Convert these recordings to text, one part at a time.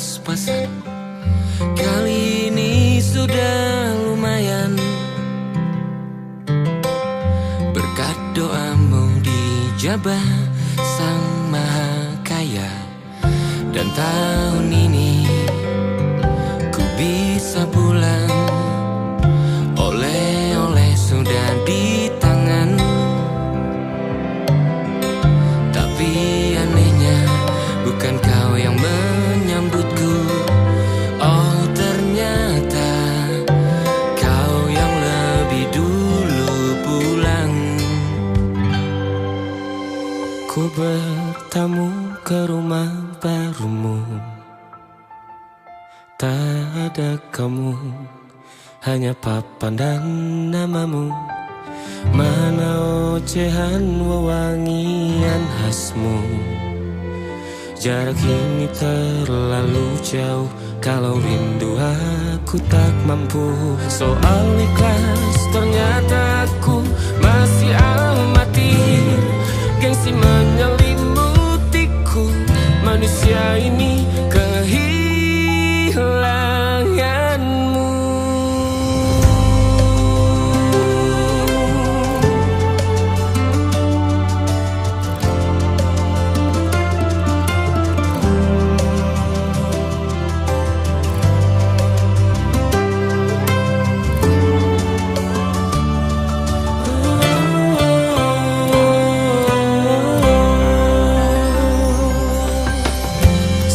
pas-pasan. Kali ini sudah lumayan, berkat doamu dijabah Sang Maha Kaya. Dan tahun ini ku bisa pulang, oleh-oleh sudah di tangan. Tapi anehnya bukan kau yang menyambutku. Oh, ternyata kau yang lebih dulu pulang. Ku bertamu ke rumah barumu, tak ada kamu, hanya papan dan namamu. Mana ocehan wewangian khasmu. Jarak ini terlalu jauh, kalau rindu aku tak mampu. Soal ikhlas ternyata aku masih amatir. Gengsi menyelimutiku, manusia ini kehilanganmu.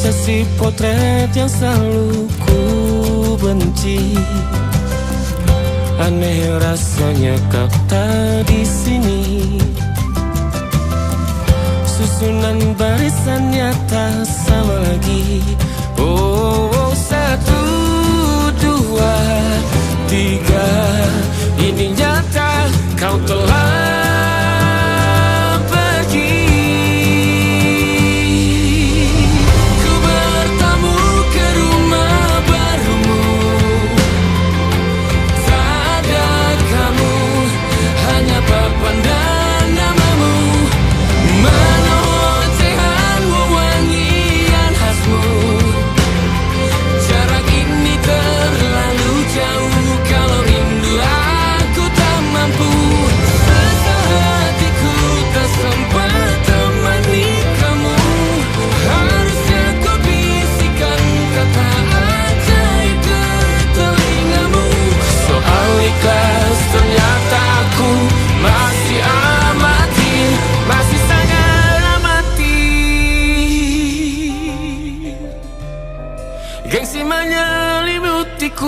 Sesi potret yang selalu ku benci, aneh rasanya kau tak di sini. Susunan barisannya tak sama lagi. Oh, 1, 2, 3, ini nyata kau telah gengsi menyelimutiku,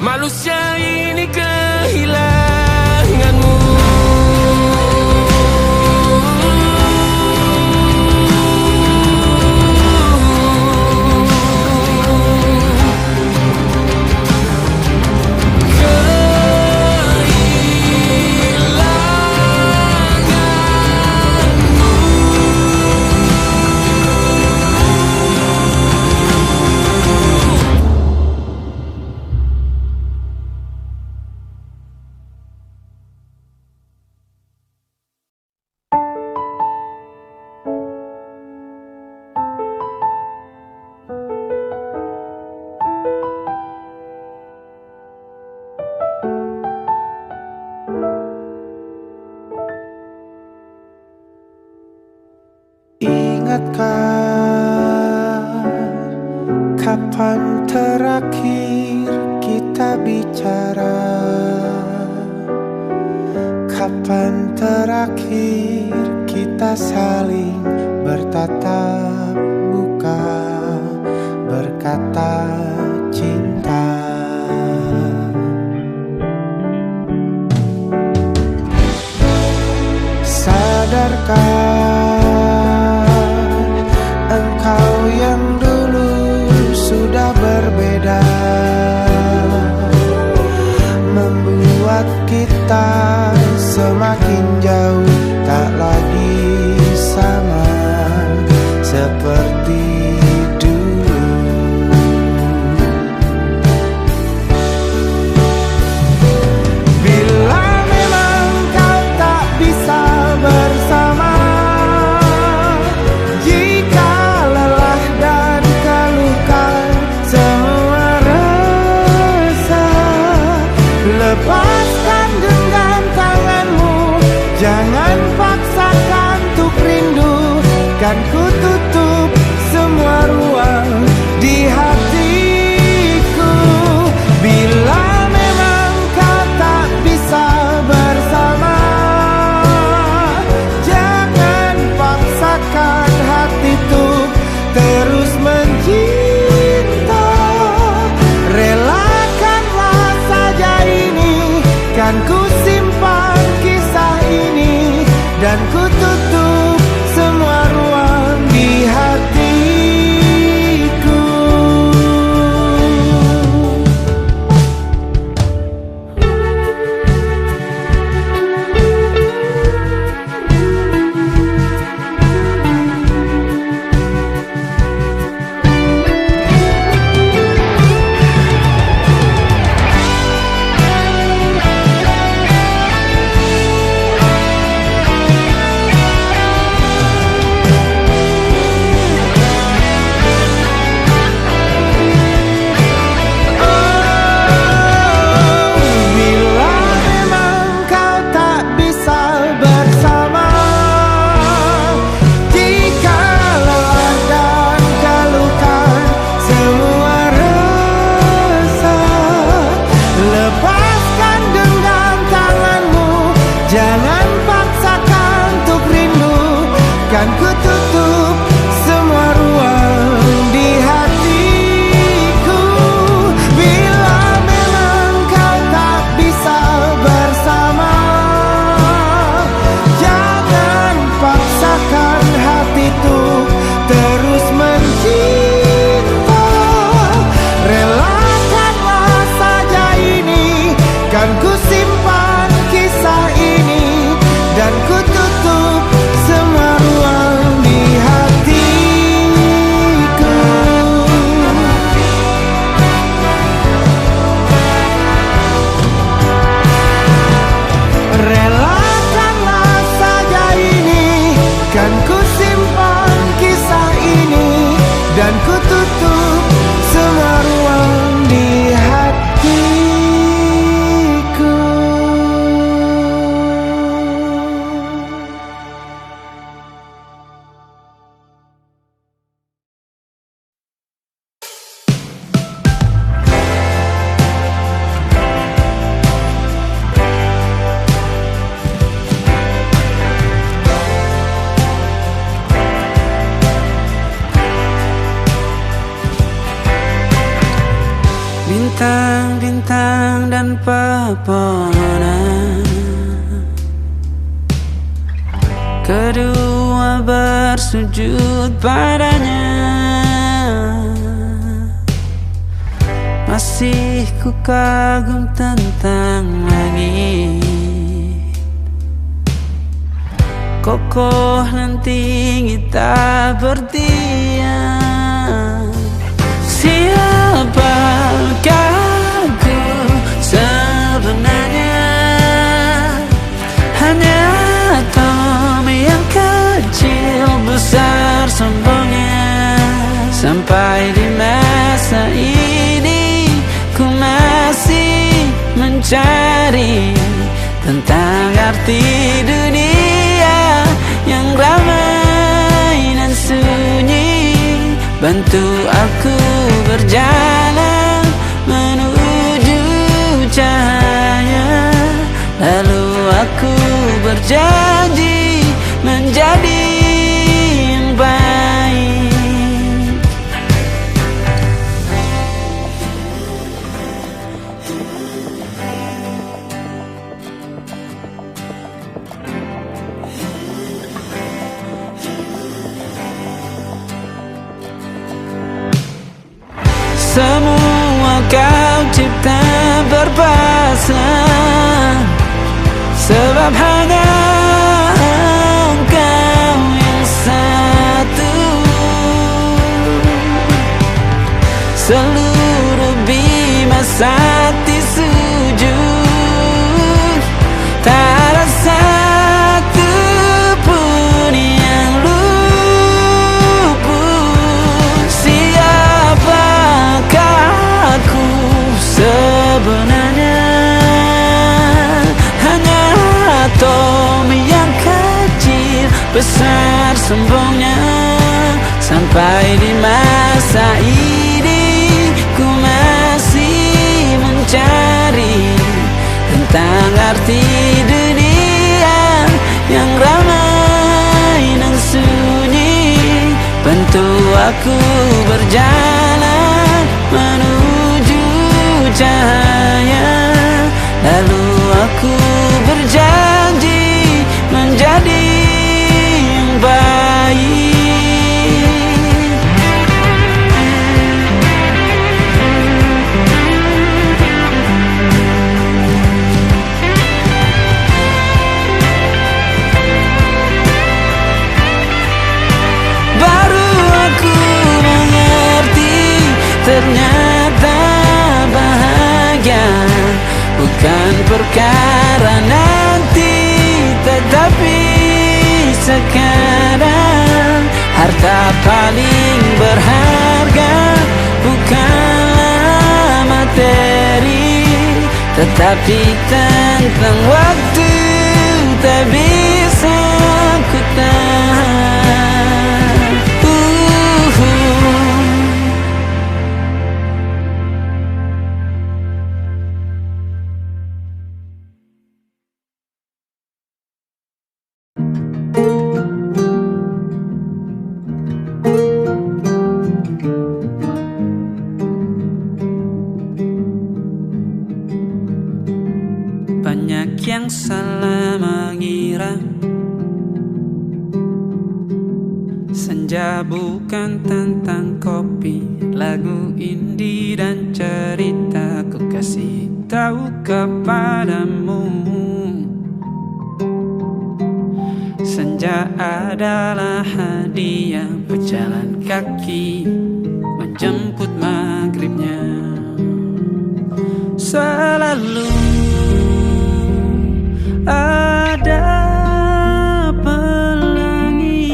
manusia ini kehilanganmu. Ingatkah kapan terakhir kita bicara? Kapan terakhir kita saling bertatap muka, berkata cinta? Sadarkah engkau yang dulu sudah berbeda, membuat kita semakin jauh, tak lagi sama seperti dulu. Bila memang kau tak bisa bersama, jika lelah dan keluh lepaskan genggam tanganmu, jangan paksakan untuk rindu. Kan ku tutup semua ruang di hatiku. Bila memang kau tak bisa bersama, jangan paksakan hati tuh terus mencinta. Relakanlah saja ini, kan ku simpan kisah ini, dan ku tutup semua ruang di hatiku. Jangan paksakan untuk rindu, kan ku tutup semua ruang di hatiku. Bila memang kau tak bisa bersama, jangan paksakan hati tuh terus mencinta. Relakanlah saja ini, kan ku simpan kisah ini, dan ku tutup semua ruang di hatiku. Relakanlah saja ini, kan ku simpan kisah ini, dan ku tutup semua ruang di hatiku. Bintang-bintang dan pepohonan, kedua bersujud padanya. Masih ku kagum tentang langit, kokoh dan tinggi tak berdiam. Siapakah aku sebenarnya? Hanya atom yang kecil besar sombongnya. Sampai di masa ini ku masih mencari tentang arti dunia yang ramai dan sunyi. Bantu aku berjalan menuju cahaya, lalu aku berjanji menjadi yang baik. Semua kau cipta berpasang, sebab hanya engkau yang satu. Seluruh bima sakti sujud, tak ada satu pun yang luput. Siapakah aku sebenarnya? besar sombongnya. Sampai di masa ini ku masih mencari tentang arti dunia yang ramai dan sunyi. Bantu aku berjalan menuju cahaya, lalu aku berjanji menjadi yang baik. Baru aku mengerti, ternyata bahagia bukan perkara nanti, tetapi sekarang. Harta paling berharga bukanlah materi, tetapi tentang waktu tak bisa ku tahan. Banyak yang salah mengira senja bukan tentang kopi, lagu indie dan cerita ku kasih tahu kepadamu. Senja adalah hadiah berjalan kaki menjemput maghribnya. Selalu ada pelangi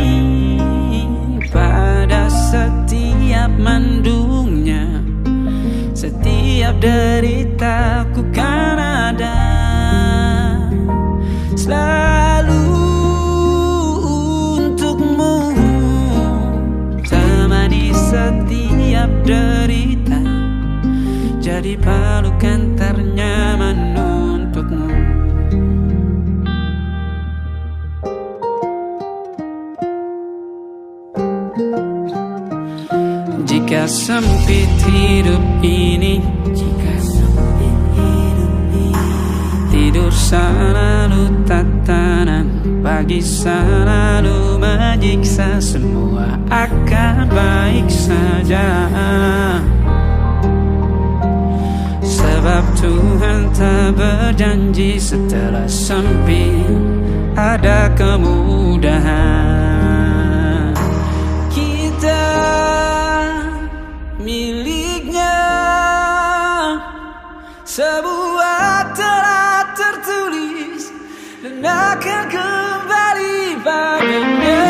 pada setiap mendungnya. Setiap derita ku kan ada selalu untukmu. Temani setiap derita, jadi pelukan ternyaman untukmu. Jika sempit hidup ini, tidur selalu tatanan, pagi selalu menyiksa, semua akan baik saja. Sebab Tuhan tak berjanji setelah sempit ada kemudahan. Kita miliknya, sebuah telah tertulis dan akan kembali padanya.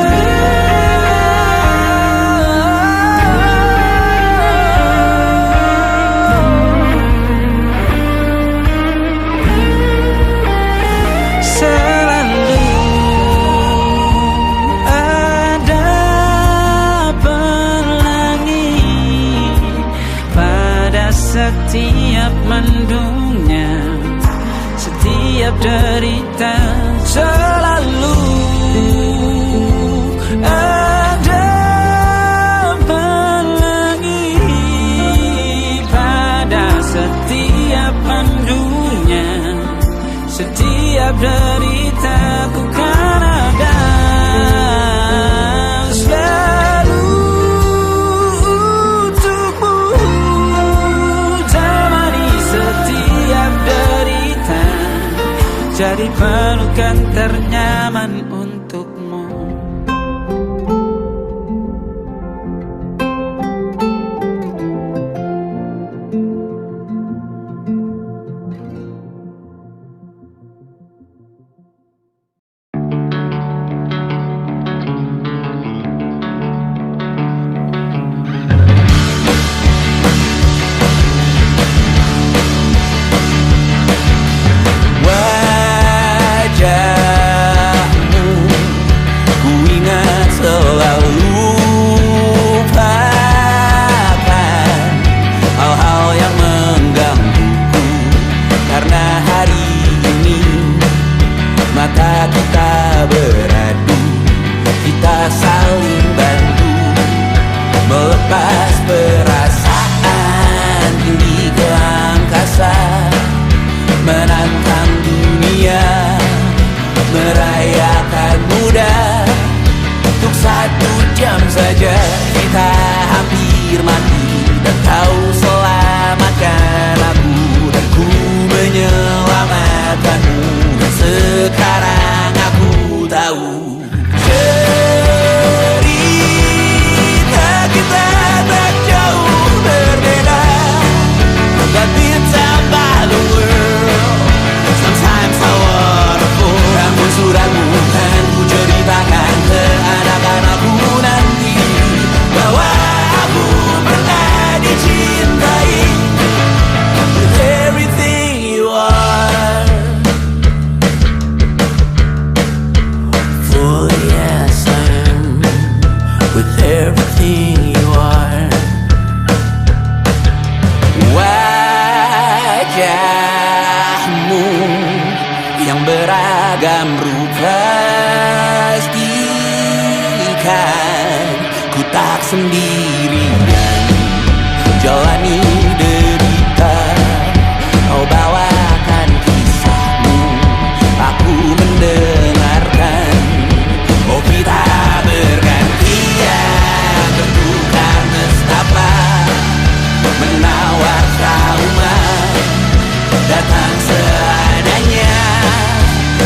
Setiap mendungnya, setiap derita, selalu ada pelangi pada setiap mendungnya. Setiap derita ku kan ada selalu untukmu. Jadi pelukan ternyaman untukmu. Wajahmu maka kita beradu, kita saling bantu, melepas perasaan tinggi ke angkasa, menantang dunia, merayakan muda. Untuk 1 jam saja kita hampir mati, dan kau selamatkan aku, dan ku menyelamatkanmu. Dan sekarang aku tahu cerita kita tak jauh berbeda, but it's about the world. Sometimes I wanna fall. Namun suratmu kan ku ceritakan ke anak-anakku nanti, bahwa aku pernah dicintai with everything you are. For yes I am with everything you are. Wajahmu yang beragam rupa pastikan ku tak sendirian jalani derita. Kau bawakan kisahmu, aku mendengarkan. Oh kita bergantian, bertukar nestapa, menawar trauma, datang seadanya.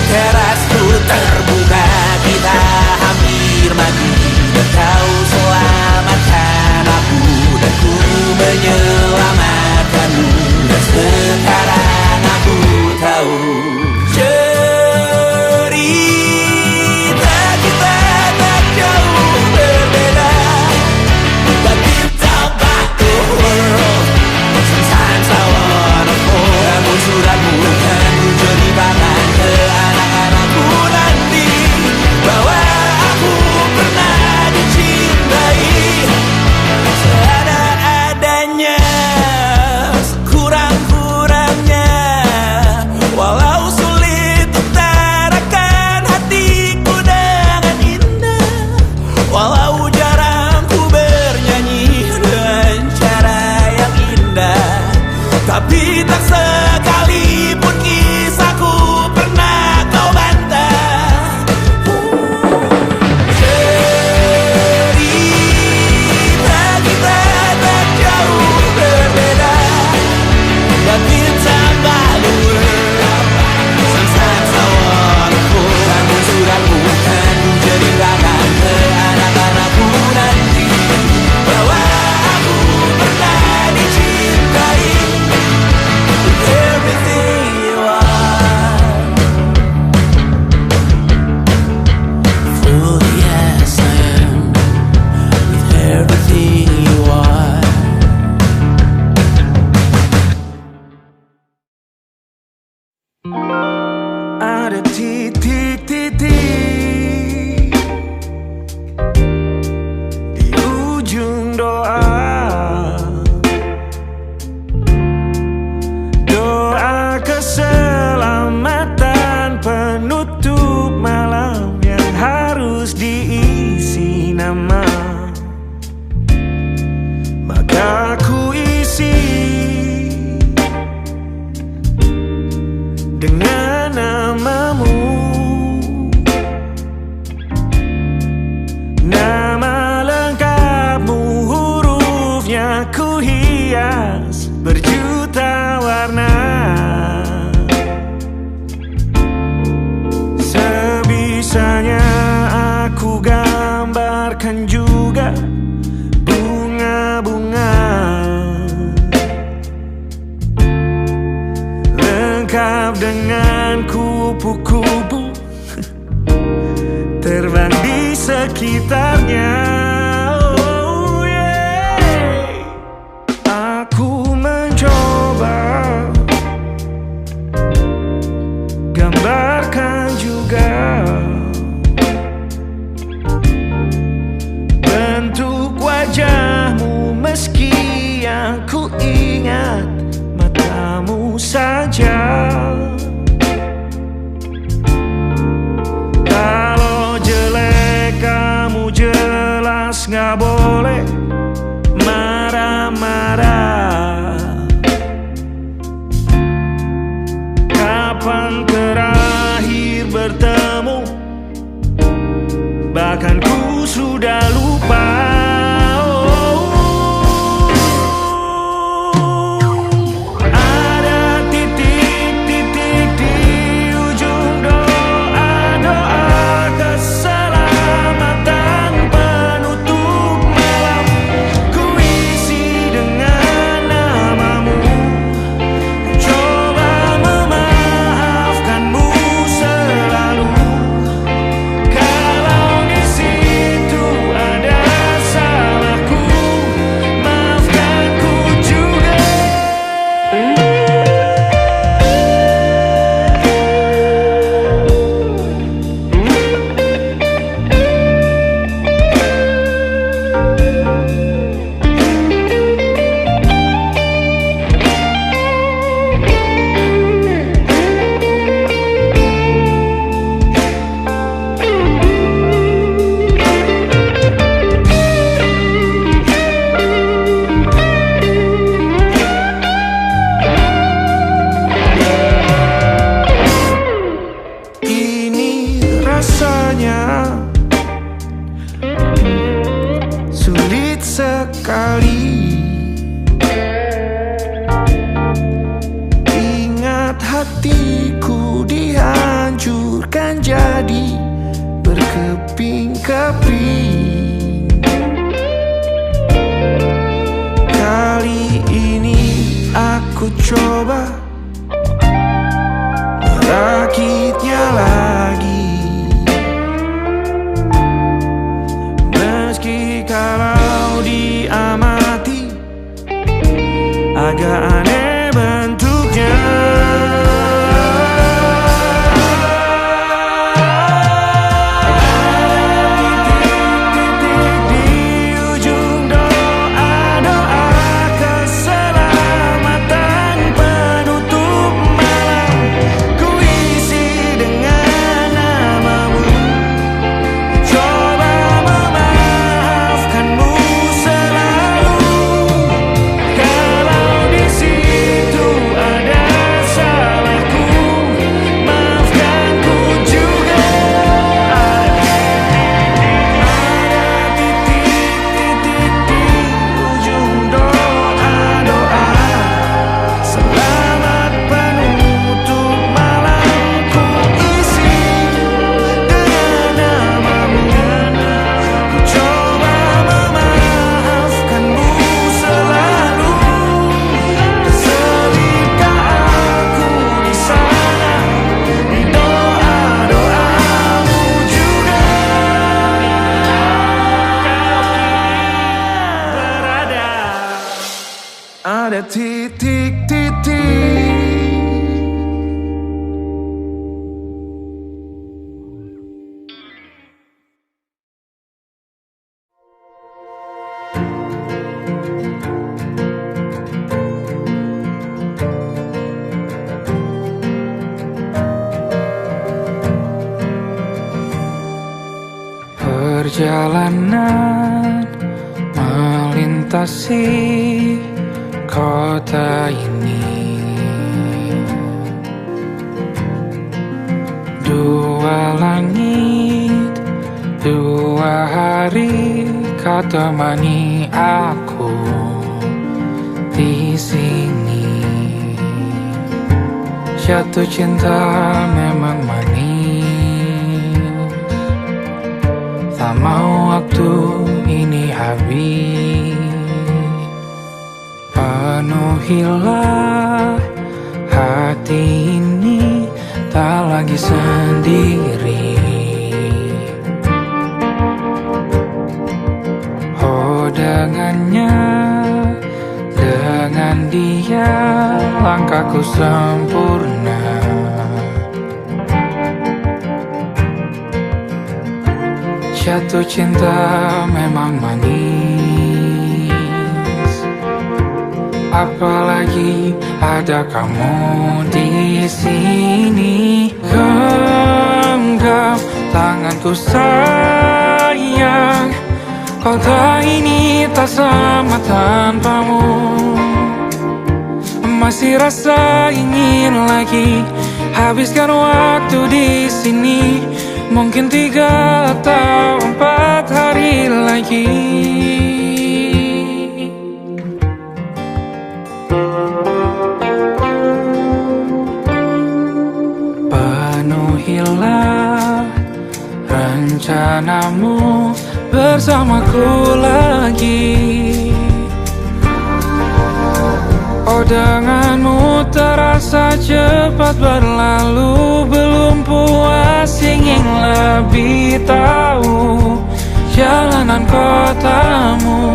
Terasku terbuka, kita hampir mati, dan kau selamatkan aku, dan ku menyelamatkanmu. Dan sekarang aku tahu cerita kita tak jauh berbeda, but it's about the world. Sometimes I wanna fall. Namun suratmu kan ku ceritakan ke anak-anakku nanti, bahwa aku pernah dicintai seadanya, sekurang-kurangnya. Walau sulit utarakan hatiku dengan indah, walau jarang ku bernyanyi dengan cara yang indah, tapi tak sekalipun kisahku pernah kau bantah. Cerita kita tak jauh berbeda, but it's about the world. Sometimes I wanna fall. Namun suratmu kan ku ceritakan ke anak-anakku nanti, bahwa aku pernah dicintai with everything you are. For yes I am with everything you are. Ada titik-titik di ujung doa, doa keselamatan penutup malam yang harus diisi nama. Maka ku isi dengan namamu, nama lengkapmu, hurufnya ku hias berjuta warna. Sebisanya aku gambarkan juga bunga-bunga, lengkap dengan kupu-kupu terbang di sekitarnya. Oh yeah. Aku mencoba gambarkan juga bentuk wajahmu, meski yang ku ingat matamu saja. bahkan ku sudah lupa. Rasanya sulit sekali. Ingat hatiku dihancurkan jadi berkeping-keping. Kali ini aku coba merakitnya lagi. Kalau diamati agak aneh bentuknya. Titik-titik di ujung doa-doa keselamatan penutup malam. Ku isi dengan namamu, coba memaafkanmu selalu. Kalau di situ ada salahku, maafkanku juga. Ada titik-titik di ujung doa-doa selamat penutup malam. Ku isi dengan namamu, ku coba memaafkanmu selalu. Selipkah aku di sana, di doa-doamu juga. Berada ada titik-titik. Perjalanan melintasi kota ini, dua langit, dua hari kau temani aku di sini. Jatuh cinta memang manis, tak mau waktu ini habis. Penuhilah hati ini, tak lagi sendiri. Oh dengannya, dengan dia langkahku sempurna. Jatuh cinta memang manis, apalagi ada kamu di sini. Genggam tanganku sayang, kota ini tak sama tanpamu. Masih rasa ingin lagi habiskan waktu di sini. Mungkin 3 tahun lagi. Penuhilah rencanamu bersamaku lagi. Oh, denganmu terasa cepat berlalu. Belum puas ingin lebih tahu jalanan kotamu.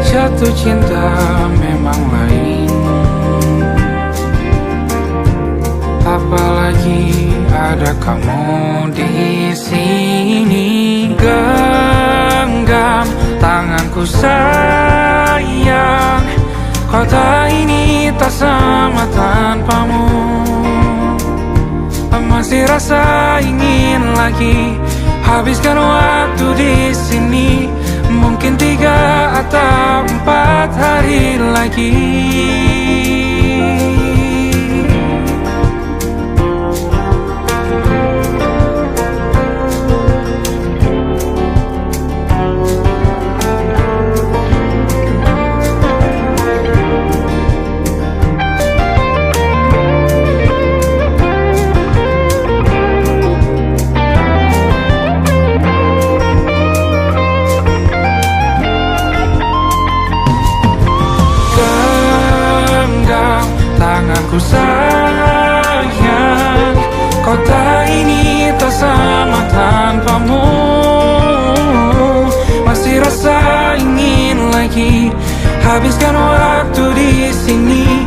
Jatuh cinta memang lain, apalagi ada kamu di sini. Genggam tanganku sayang, kota ini tak sama tanpamu. Masih rasa ingin lagi habiskan waktu di sini. Mungkin 3 atau 4 hari lagi. Tanganku sayang, kota ini tak sama tanpamu. Masih rasa ingin lagi habiskan waktu di sini.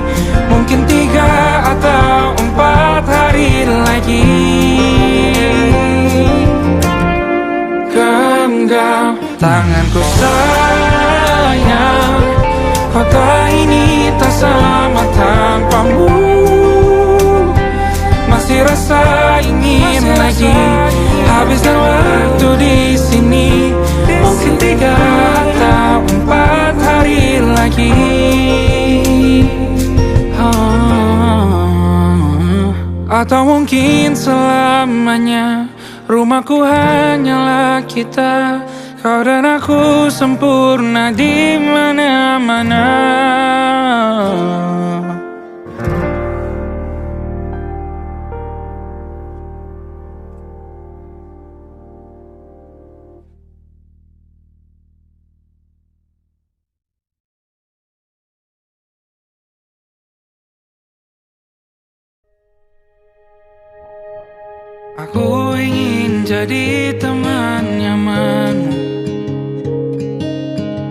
Mungkin 3 atau 4 hari lagi. Genggam tanganku sayang, kota ini tak sama tanpamu. Masih rasa ingin lagi habiskan waktu di sini. Mungkin 3 atau 4 hari lagi. Atau mungkin selamanya. Rumahku hanyalah kita, kau dan aku sempurna di mana-mana. Aku ingin jadi teman nyamanmu,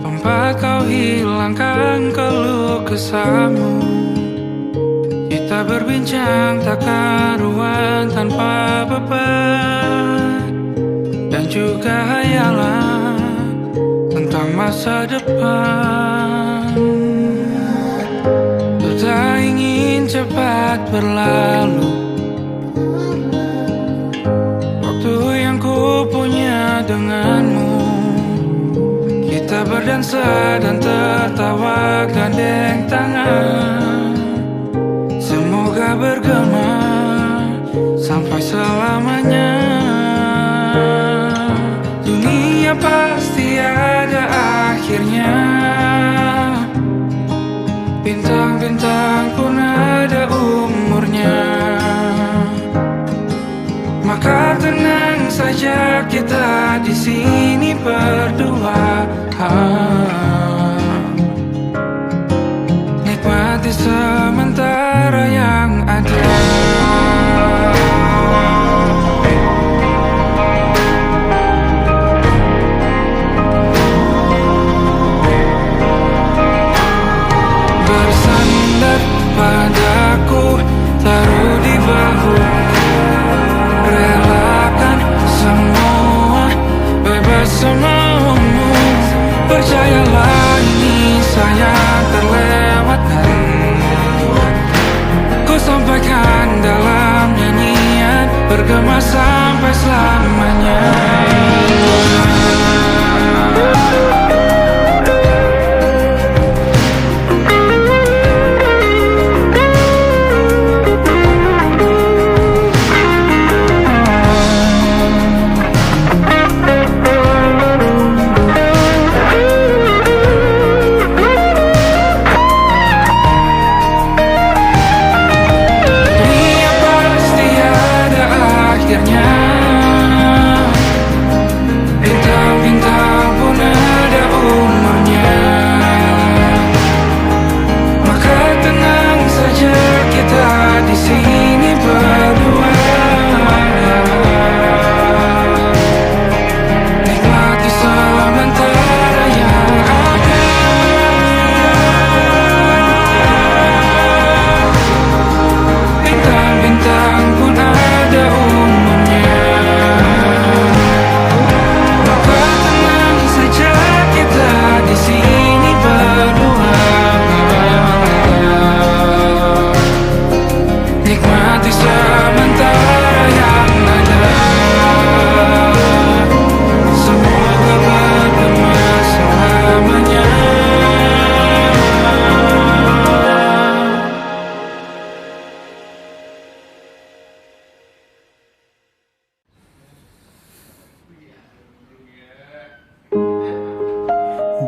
tempat kau hilangkan keluh kesahmu. Kita berbincang tak karuan tanpa beban, dan juga hayalan tentang masa depan. Tak ingin cepat berlalu ku punya denganmu. Kita berdansa dan tertawa gandeng tangan. Semoga bergema sampai selamanya. Dunia pasti ada akhirnya. Bintang-bintang pun ada umurnya. Maka tenang saja kita di sini berdua. Nikmati sementara yang ada. Bersandar padaku, taruh di bahu. Relakan semua, bebas semaumu. Percayalah ini sayang terlewatkan. Ku sampaikan dalam nyanyian, bergema sampai selamanya.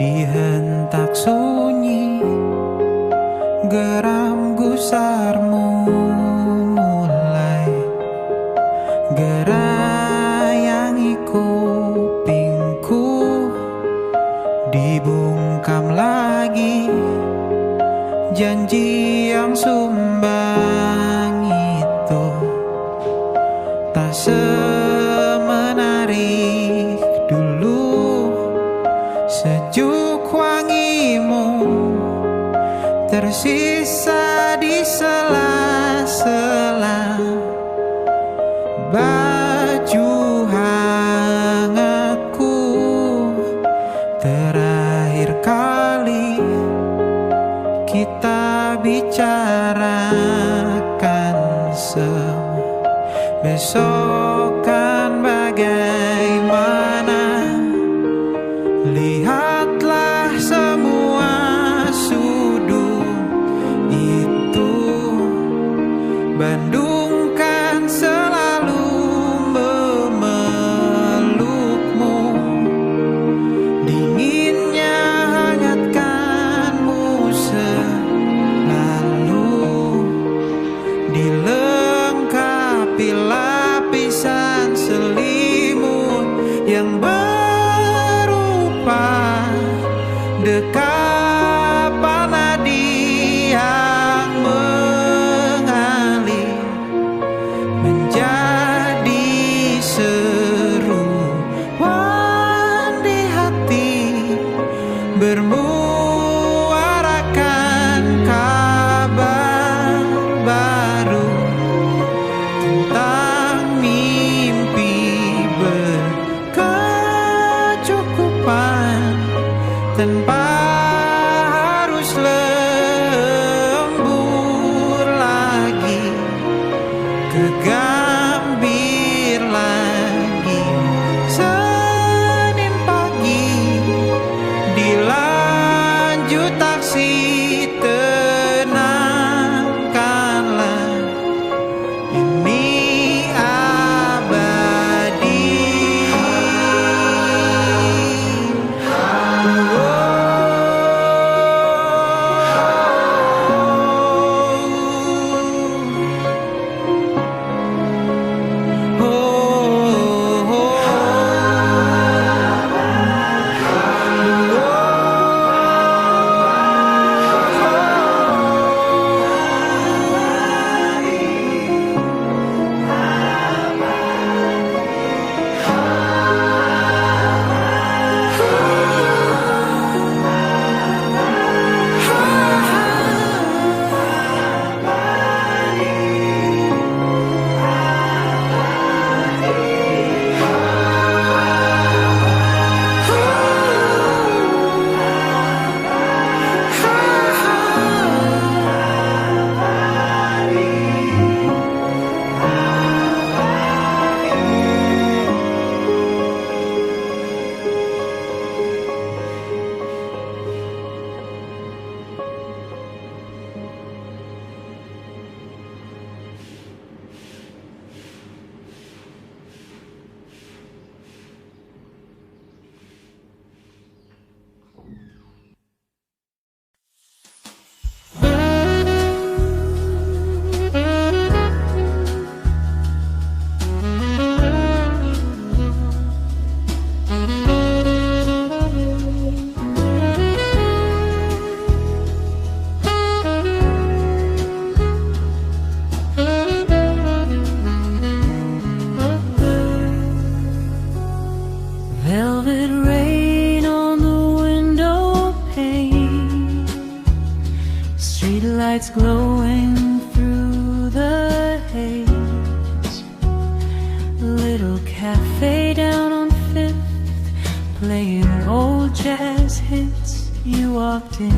Dihentak sunyi, geram gusarmu mulai gerayangi kupingku. Dibungkam lagi janji yang sumbang itu, tak semenarik dulu. Sejuk wangimu tersisa di sela-sela baju hangatku. Terakhir kali kita bicarakan besok kan bagaimana. Lihatlah semua sudut itu, Bandung kan selalu memelukmu. Dinginnya hangatkanmu selalu, dilengkapi lapisan selimut yang dekapan nadi yang mengalir menjadi seruan di hati, bermuarakan kabar baru tentang mimpi berkecukupan. Tanpa harus lembur lagi, kegambir lagi. Senin pagi dilanjut taksi, tenangkanlah ini abadi. Velvet rain on the window pane, streetlights glowing through the haze. Little cafe down on Fifth, playing old jazz hits. You walked in,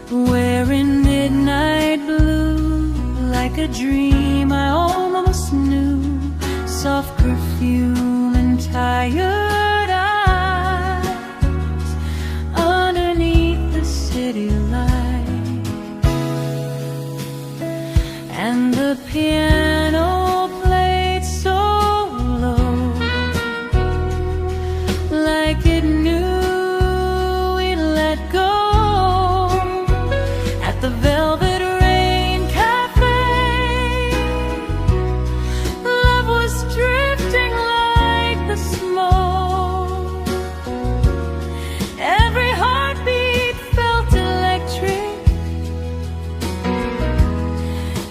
wearing midnight blue, like a dream I almost knew. Soft perfume and tired eyes underneath the city light, and the piano played so low. Velvet Rain Cafe, love was drifting like the smoke. Every heartbeat felt electric,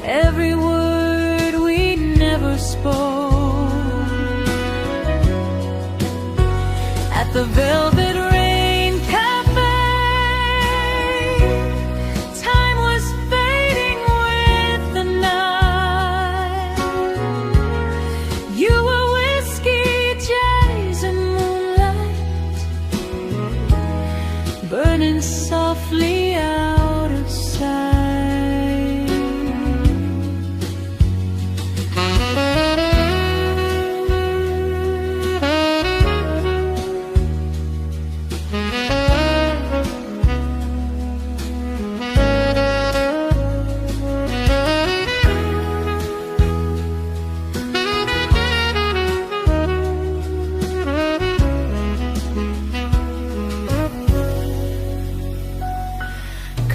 every word we never spoke. At the Velvet Rain Cafe, time was fading with the night. You were whiskey, jazz, and moonlight, burning softly out of sight.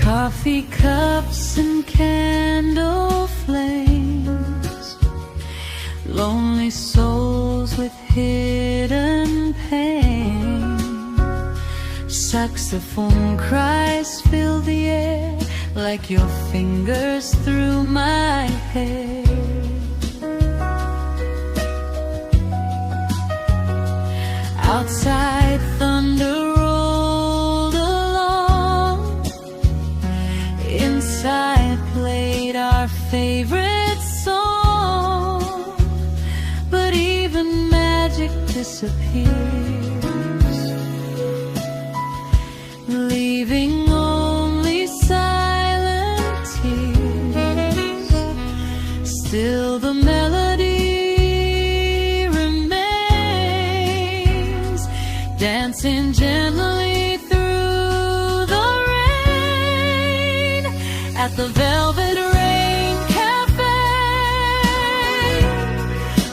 Coffee cups and candle flames, lonely souls with hidden pain. Saxophone cries fill the air like your fingers through my hair. Outside thunder rolled along, inside played our favorite song. But even magic disappears, leaving only silent tears. Still the melody remains, dancing gently through the rain. At the Velvet Rain Cafe,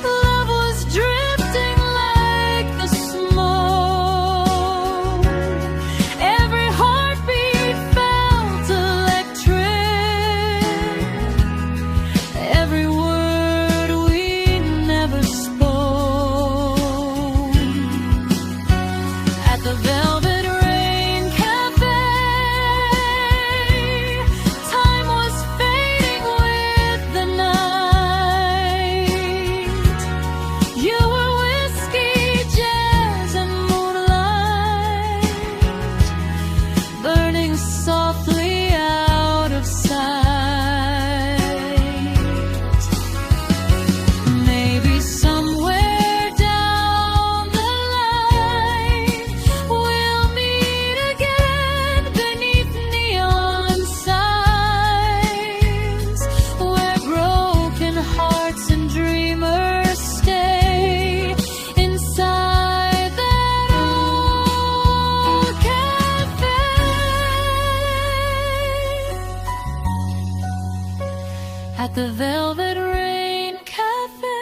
love was drifting like the smoke. Every heartbeat felt electric, every word we never spoke. At the Velvet Rain Cafe, time was fading with the night. You were whiskey, jazz, and moonlight, burning softly out of sight. Maybe somewhere down the line we'll meet again beneath neon signs, where broken hearts and dreamers stay inside that old cafe. At the Velvet Rain Cafe,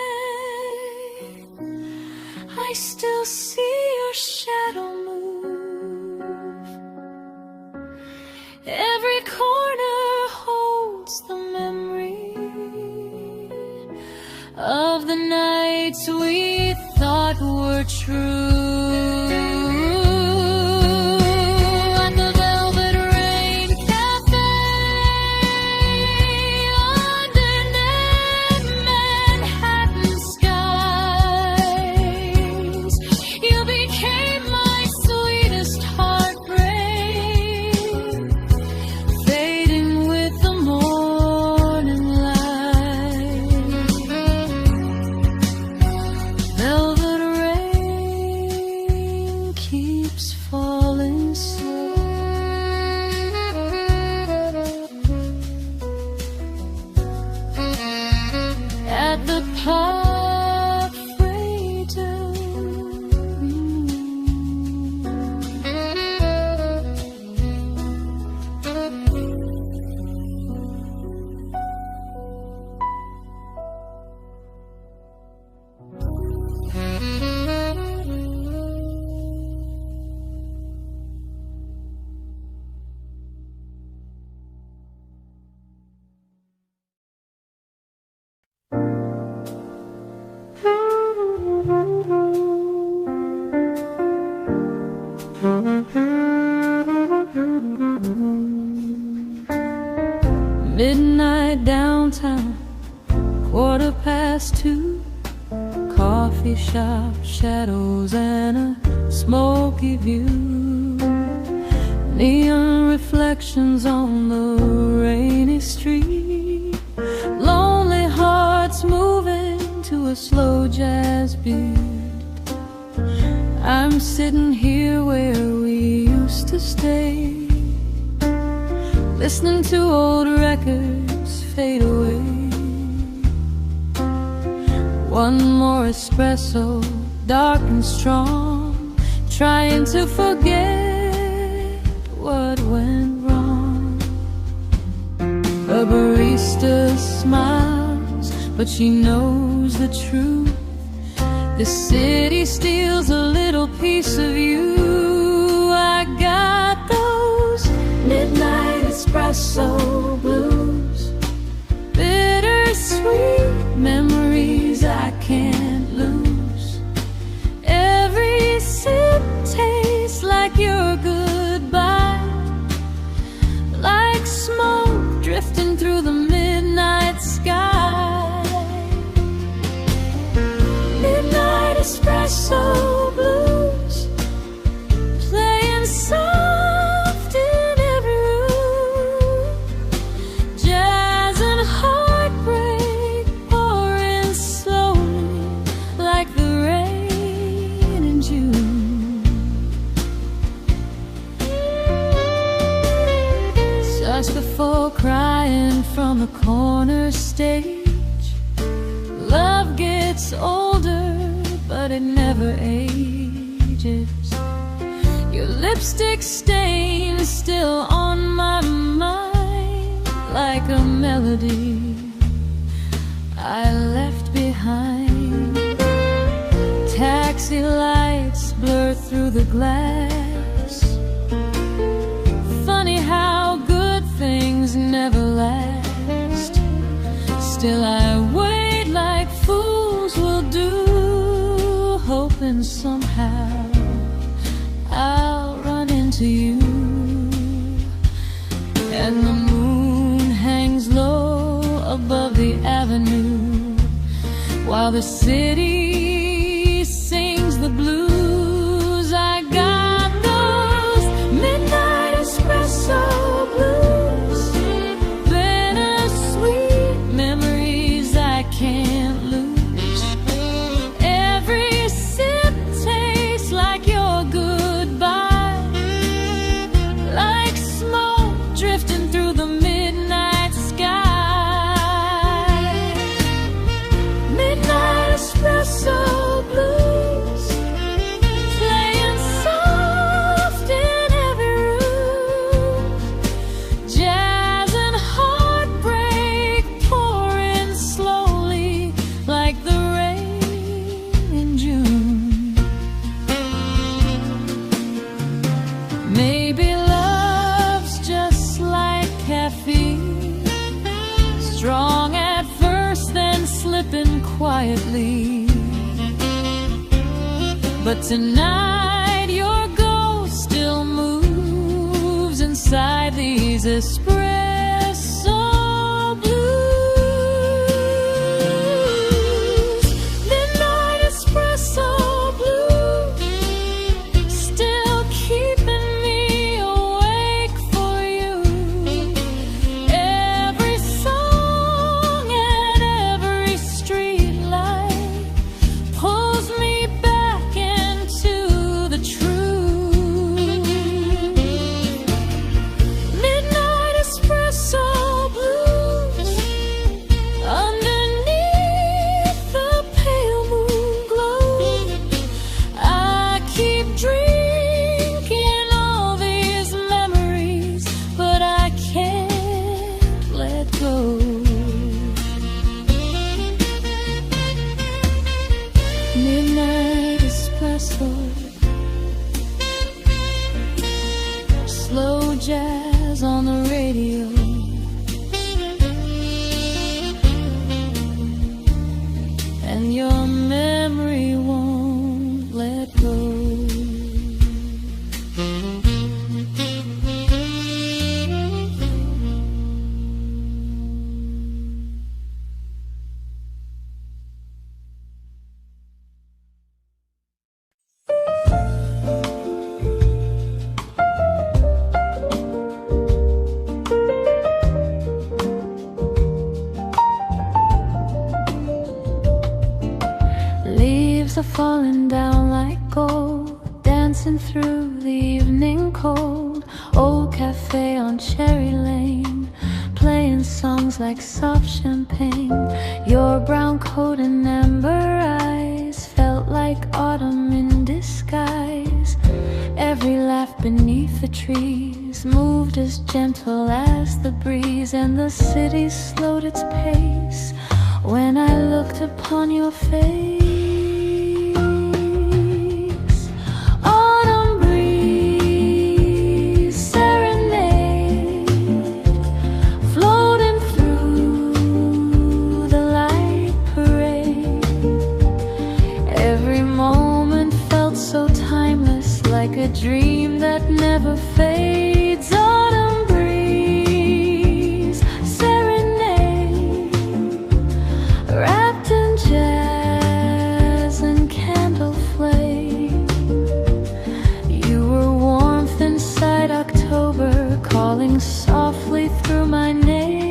I still see your shadow move. Every corner holds the memory of the nights we thought were true. At the Velvet Rain Cafe, underneath Manhattan skies, you became my sweetest heartbreak, fading with the morning light. Velvet Rain Midnight downtown, 2:15. Coffee shop shadows and a smoky view. Neon reflections on the rainy street. Lonely hearts moving to a slow jazz beat. I'm sitting here where we used to stay, listening to old records fade away. One more espresso, dark and strong, trying to forget what went wrong. A barista smiles, but she knows the truth. The city steals a little piece of you. I got those midnight espresso blues, bittersweet memories I can't lose. Every sip tastes like your goodbye, like smoke drifting through the midnight sky. Midnight espresso blues, playing soft in every room. Jazz and heartbreak pouring slowly like the rain in June. Just before crying from the corner stage, love gets older, but it never ages. Your lipstick stain is still on my mind, like a melody I left behind. Taxi lights blur through the glass. Funny how good things never last. Still I wait like fools will do, hoping somehow I'll run into you. And the moon hangs low above the avenue, while the city sings the blues. I got those midnight espresso blues, bittersweet memories I can't lose. Every sip tastes like your goodbye, like smoke drifting through the midnight sky. Midnight espresso blues, playing soft in every room. Jazz and heartbreak pouring slowly like the rain in June. Maybe love's just like caffeine, strong at first, then slipping quietly. But tonight your ghost still moves inside these espresso blues. Midnight espresso blues, still keeping me awake for you. Every song and every street light pulls me back into the truth. Midnight espresso are falling down like gold, dancing through the evening cold. Old cafe on Cherry Lane, playing songs like soft champagne. Your brown coat and amber eyes felt like autumn in disguise. Every laugh beneath the trees moved as gentle as the breeze, and the city slowed its pace when I looked upon your face. Autumn breeze, serenade, floating through the light parade. Every moment felt so timeless, like a dream that never fades. Autumn breeze, serenade, wrapped in jazz and candle flame. You were warmth inside October, calling softly through my name.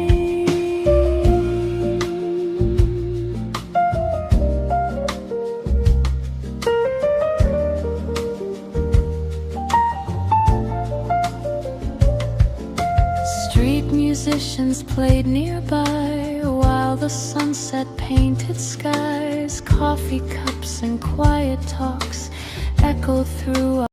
Street musicians played nearby, while the sunset painted skies. Coffee cups and quiet talks echoed through